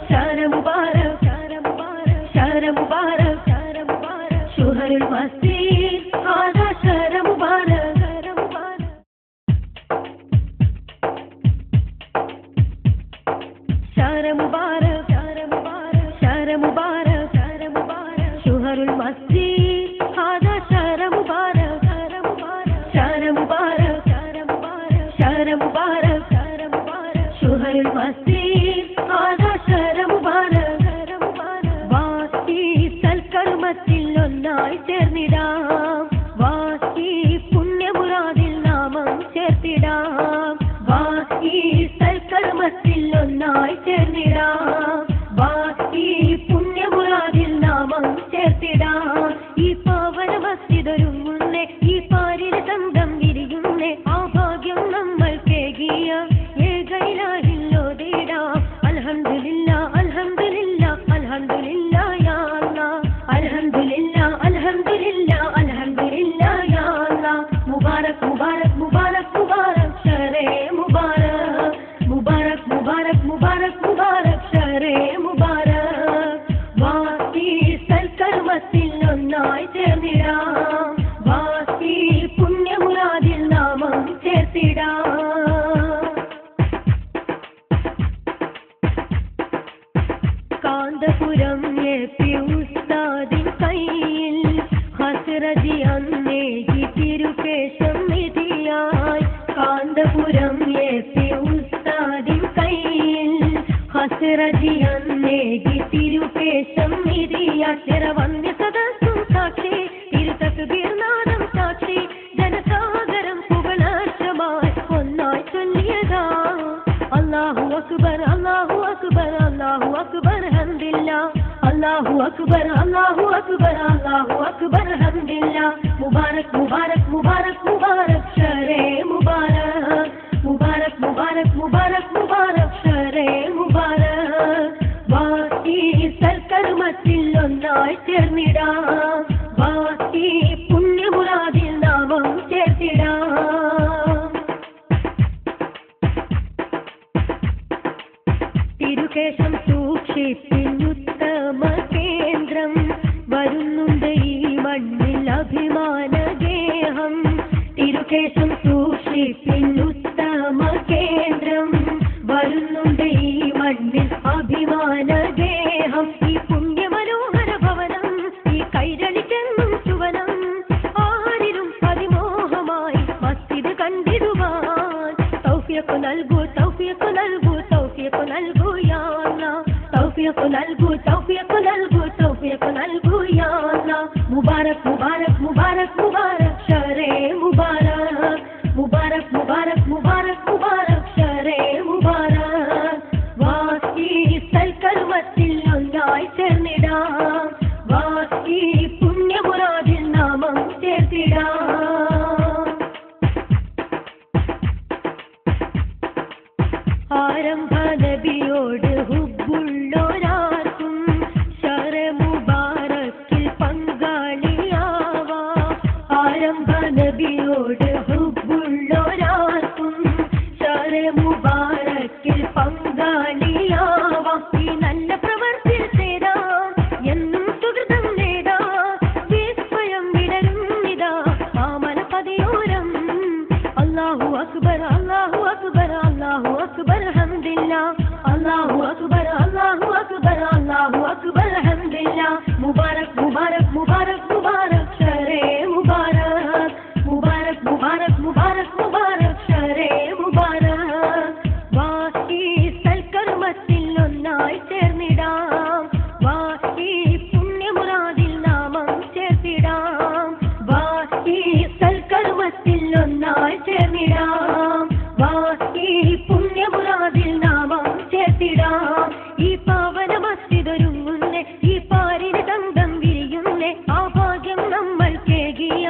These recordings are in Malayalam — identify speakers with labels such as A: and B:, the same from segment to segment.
A: شهر مبارك شهر مبارك شهر مبارك شهر مبارك شهر المسيح هذا شهر مبارك شهر مبارك شهر مبارك شهر مبارك شهر مبارك شهر مبارك شهر المسيح هذا شهر مبارك شهر مبارك شهر مبارك شهر مبارك شهر مبارك شهر مبارك شهر المسيح هذا شهر مبارك شهر مبارك വാസി സൽക്കർമ്മത്തിൽ ഒന്നായി ചേർന്നിടാം വാസി പുണ്യമുറാദിൽ നാമം ചേർത്തിടാം വാസി സൽക്കർമ്മത്തിൽ ഒന്നായി ചേർന്നിടാം വാസി പുണ്യമുറാദിൽ നാമം ചേർത്തിടാം ഈ പാവന മസ്ജിദൊരുങ്ങുന്നേ ഈ പാരിലെ തന്തം വിരിയുന്നേ ആ ഭാഗ്യം നമ്മൾ കേകിയ ഏകയിലാഹില്ലോതിടാം അൽഹംദുലില്ലാ അൽഹംദുലില്ലാ അൽഹംദുലില്ലാ യാ അല്ലാഹ് അൽഹംദുലില്ലാ അൽഹംദുലില്ലാ അൽഹംദുലില്ലാ യാ അല്ലാഹ് മുബാരക് മുബാരക് മുബാരക് മുബാരക് ശരേ മുബാരക് മുബാരക് മുബാരക് മുബാരക് മുബാരക് ശരേ മുബാരക് വാസി സൽക്കർമ്മത്തിൽ ഒന്നായി ചേർന്നിടാം വാസി പുണ്യമുറാദിൽ നാമം ചേർത്തിടാം കാന്തപുരം എപി ഉസ്താദിൻ കയ്യിൽ ഹസ്രജി അന്നേകി തിരുകേശം നിധിയായി കാന്തപുരം എപി ഉസ്താദിൻ കയ്യിൽ ഹസ്രജി അന്നേകി തിരുകേശം നിധിയായി ചിരവന്യ സദസ്സും സാക്ഷി തിരുതക്ബീർനാദം സാക്ഷി ജനസാഗരം പുകഴാർച്ചമായി ഒന്നായി ചൊല്ലിയതാ അല്ലാഹു അക്ബർ അല്ലാഹു അക്ബർ അല്ലാഹു അക്ബർ ഹംദില്ലാ അല്ലാഹു അക്ബർ അല്ലാഹു അക്ബർ അല്ലാഹു അക്ബർ ഹംദില്ലാ മുബാരക് മുബാരക് മുബാരക് മുബാരക് ശരേ മുബാരക് മുബാരക് മുബാരക് മുബാരക് മുബാരക് ശരേ മുബാരക് വാസി സൽക്കർമ്മത്തിൽ ഒന്നായി ചേർന്നിടാം വാസി പുണ്യമുറാദിൽ നാമം ചേർത്തിടാം തിരുകേശം സൂക്ഷിപ്പിനുത്തമ കേന്ദ്രം വരുന്നുണ്ട് ഈ മണ്ണിൽ അഭിമാനഗേഹം തിരുകേശം സൂക്ഷിപ്പിനുത്തമ കേന്ദ്രം വരുന്നുണ്ട് ഈ മണ്ണിൽ അഭിമാനഗേഹം ഈ പുണ്യമനോഹര ഭവനം ഈ കൈരളിക്കെന്നും ചുവനം ആരിലും അതിമോഹമായി മസ്ജിദ് കണ്ടിടുവാൻ തൗഫീഖ് നൽകൂ തൗഫീഖ് നൽകൂ തൗഫീഖ് നൽകൂ യാ അല്ലാഹ് തൗഫീഖ് നൽകൂ തൗഫീഖ് നൽകൂ തൗഫീഖ് നൽകൂ യാ അല്ലാഹ് മുബാരക് മുബാരക് മുബാരക് മുബാരക് ശരേ മുബാരക് മുബാരക് മുബാരക് മുബാരക് മുബാരക് ശരേ മുബാരക് വാസി സൽക്കർമ്മത്തിൽ ഒന്നായി ചേർന്നിടാം വാസി പുണ്യമുറാദിൽ നാമം ചേർത്തിടാം ആരംഭ നബിയോട് ഹുബ്ബുള്ളോരാർക്കും ശര മുബാരക്കിൽ പങ്കാളിയാവാം ആരംഭ നബിയോട് ഹുബ്ബുള്ളോരാർക്കും ശര മുബാരക്കിൽ പങ്കാളിയാവാം ഈ നല്ല പ്രവർത്തിയിൽ ചേരാം എന്നും സുഹൃതം നേടാം വിസ്മയം വിടരുന്നിതാ ആമന പതിയോരം അല്ലാഹു അക്ബർ അല്ലാഹു അക്ബർ അല്ലാഹു അക്ബർ ഹംദില്ലാ അല്ലാഹു അക്ബർ അല്ലാഹു അക്ബർ അല്ലാഹു അക്ബർ ഹംദില്ലാ മുബാരക് മുബാരക് മുബാരക് മുബാരക് ശരേ മുബാരക് മുബാരക് മുബാരക് മുബാരക് മുബാരക് ശരേ മുബാരക് വാസി സൽക്കർമ്മത്തിൽ ഒന്നായി ചേർന്നിടാം വാസി പുണ്യമുറാദിൽ നാമം ചേർത്തിടാം വാസി സൽക്കർമ്മത്തിൽ ഒന്നായി ചേർന്നിടാം വാസി പുണ്യമുറാദിൽ നാമം ചേർത്തിടാം ഈ പാവന മസ്ജിദൊരുങ്ങുന്നേ ഈ പാരിന് തന്തം വിരിയുന്നേ ആ ഭാഗ്യം നമ്മൾ കേകിയ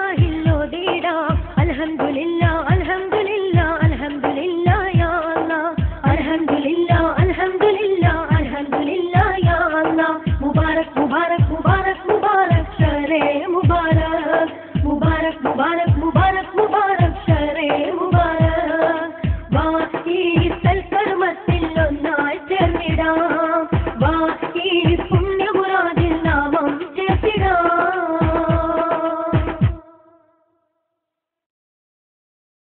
A: ഏകയിലാഹില്ലോതിടാം അൽഹംദുലില്ലാ അൽഹംദുലില്ലാ അൽഹംദുലില്ലാ യാ അല്ലാഹ് അൽഹംദുലില്ലാ അൽഹംദുലില്ലാ അൽഹംദുലില്ലാ യാ അല്ലാഹ് മുബാരക് മുബാരക് മുബാരക് മുബാരക് ശരേ മുബാരക് മുബാരക് മുബാരക് മുബാരക് മുബാരക് ശരേ മുബാരക് വാസി സൽക്കർമ്മത്തിൽ ഒന്നായി ചേർന്നി നേടാം